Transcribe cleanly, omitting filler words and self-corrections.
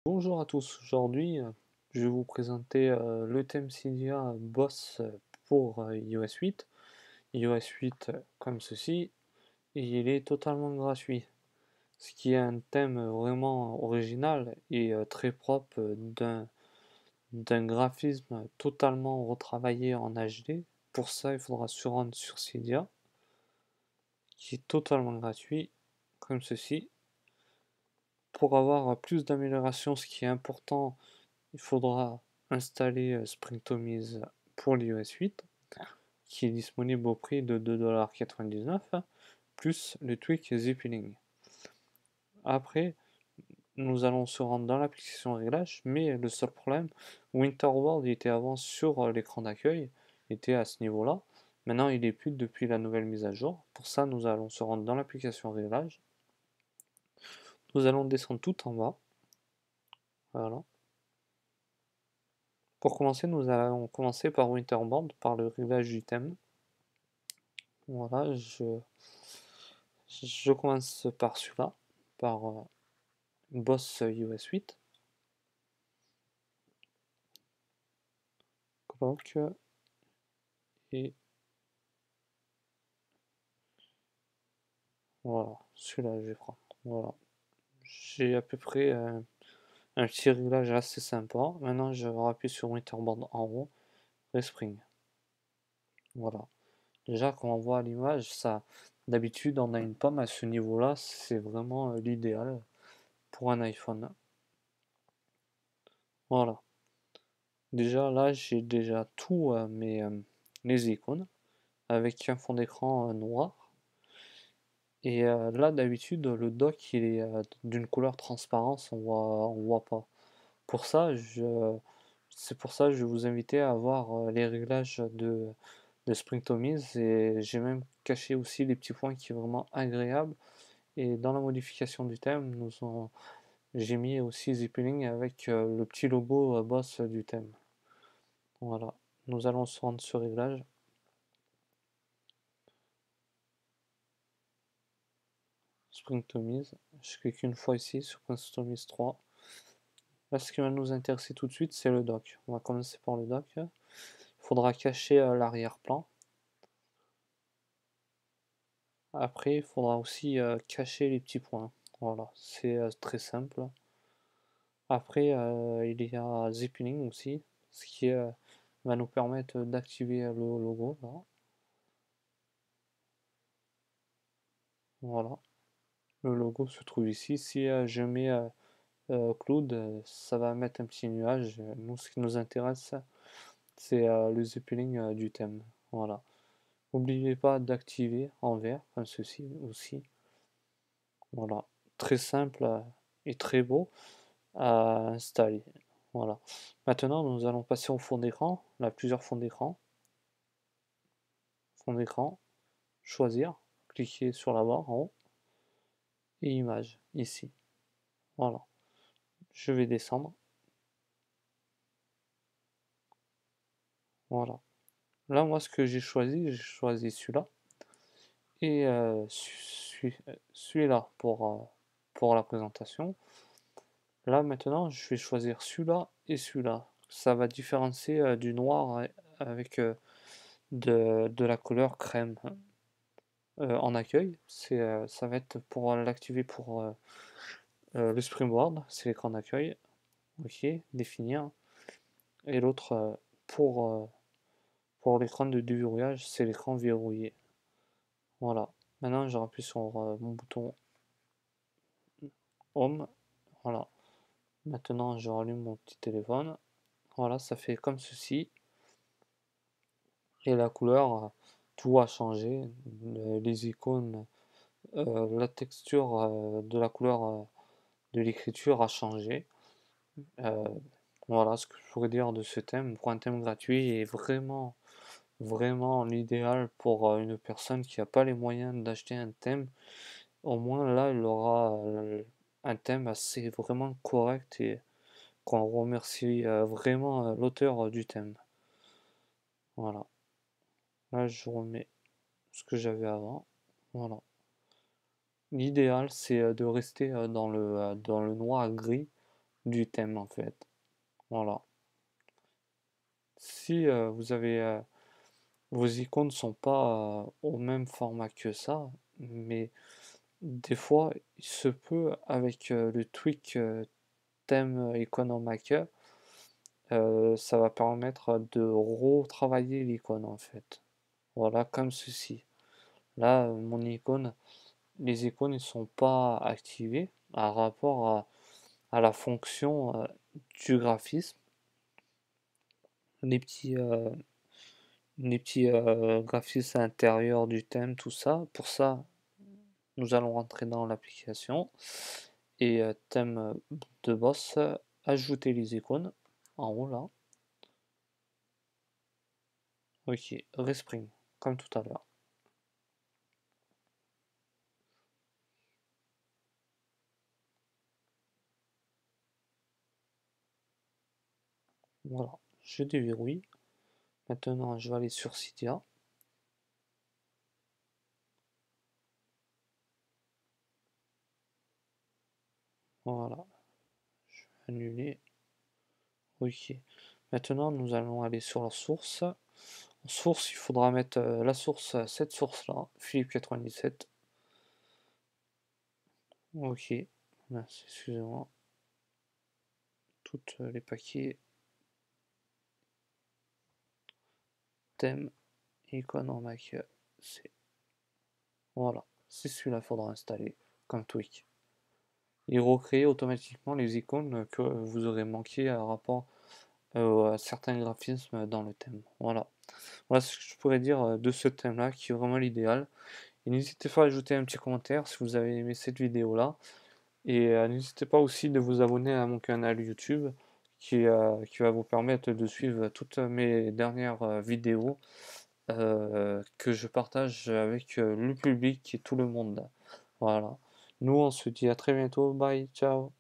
Bonjour à tous, aujourd'hui je vais vous présenter le thème Cydia Boss pour iOS 8. iOS 8 comme ceci, et il est totalement gratuit, ce qui est un thème vraiment original et très propre d'un graphisme totalement retravaillé en HD. Pour ça, il faudra se rendre sur Cydia, qui est totalement gratuit, comme ceci. Pour avoir plus d'amélioration, ce qui est important, il faudra installer Springtomize pour l'iOS 8, qui est disponible au prix de 2,99 $, plus le tweak Zipping. Après, nous allons se rendre dans l'application réglage, mais le seul problème, Winter World était avant sur l'écran d'accueil, était à ce niveau-là. Maintenant, il est plus depuis la nouvelle mise à jour. Pour ça, nous allons se rendre dans l'application réglage. Nous allons descendre tout en bas. Voilà. Pour commencer, nous allons commencer par Winterboard, par le réglage du thème. Voilà, je commence par celui-là, par Boss iOS 8. Clock, et voilà, celui-là je vais prendre. Voilà, j'ai à peu près un petit réglage assez sympa. Maintenant, je rappuie sur Winterboard en haut, Respring. Voilà. Déjà, quand on voit l'image, ça, d'habitude, on a une pomme à ce niveau-là, c'est vraiment l'idéal pour un iPhone. Voilà. Déjà, là, j'ai déjà tout les icônes avec un fond d'écran noir. Et là, d'habitude, le dock il est d'une couleur transparence, on voit pas. Pour ça, c'est pour ça que je vais vous inviter à voir les réglages de Springtomize, et j'ai même caché aussi les petits points qui est vraiment agréable. Et dans la modification du thème, j'ai mis aussi Zipping avec le petit logo boss du thème. Voilà, nous allons se rendre sur réglage. Springtomize, je clique une fois ici sur Springtomize 3. Là, ce qui va nous intéresser tout de suite, c'est le dock. On va commencer par le dock. Il faudra cacher l'arrière-plan. Après, il faudra aussi cacher les petits points. Voilà, c'est très simple. Après, il y a Zipping aussi, ce qui va nous permettre d'activer le logo. Là. Voilà, le logo se trouve ici. Si je mets Cloud, ça va mettre un petit nuage. Nous, ce qui nous intéresse, c'est le Zipping du thème. Voilà. N'oubliez pas d'activer en vert, comme ceci aussi. Voilà, très simple et très beau à installer. Voilà. Maintenant, nous allons passer au fond d'écran. On a plusieurs fonds d'écran. Fond d'écran, choisir, cliquer sur la barre en haut et image ici. Voilà. Je vais descendre. Voilà. Là, moi, ce que j'ai choisi celui-là et celui-là pour la présentation. Là maintenant, je vais choisir celui-là et celui-là. Ça va différencier du noir avec de la couleur crème en accueil. Ça va être pour l'activer pour le Springboard, c'est l'écran d'accueil. Ok, définir. Et l'autre pour l'écran de déverrouillage, c'est l'écran verrouillé. Voilà. Maintenant, je rappuie sur mon bouton Home. Voilà. Maintenant, je rallume mon petit téléphone. Voilà, ça fait comme ceci. Et la couleur, tout a changé. Les icônes, la texture de la couleur de l'écriture a changé. Euh, voilà ce que je pourrais dire de ce thème. Pour un thème gratuit et vraiment, vraiment l'idéal pour une personne qui n'a pas les moyens d'acheter un thème. Au moins là, il aura un thème assez vraiment correct, et qu'on remercie vraiment l'auteur du thème. Voilà. Là, je remets ce que j'avais avant. Voilà. L'idéal, c'est de rester dans le noir gris du thème en fait. Voilà. Si vous avez vos icônes ne sont pas au même format que ça, mais des fois il se peut avec le tweak thème Economaker, ça va permettre de retravailler l'icône en fait. Voilà, comme ceci. Là, mon icône, les icônes ne sont pas activées par rapport à la fonction du graphisme. Les petits, graphismes intérieurs du thème, tout ça. Pour ça, nous allons rentrer dans l'application et thème de boss, ajouter les icônes en haut là. Ok, respring, comme tout à l'heure. Voilà, je déverrouille. Maintenant, je vais aller sur Cydia. Voilà, je vais annuler. Ok. Maintenant, nous allons aller sur la source. En source, il faudra mettre la source, cette source-là, Philippe 97. Ok. Mince, excusez-moi. Toutes les paquets. Thème, icône en Mac. C'est Voilà. C'est celui-là qu'il faudra installer comme tweak. Il recrée automatiquement les icônes que vous aurez manqué à rapport à certains graphismes dans le thème. Voilà. Voilà ce que je pourrais dire de ce thème-là qui est vraiment l'idéal. Et n'hésitez pas à ajouter un petit commentaire si vous avez aimé cette vidéo-là. Et n'hésitez pas aussi de vous abonner à mon canal YouTube qui va vous permettre de suivre toutes mes dernières vidéos que je partage avec le public et tout le monde. Voilà. Nous, on se dit à très bientôt. Bye, ciao.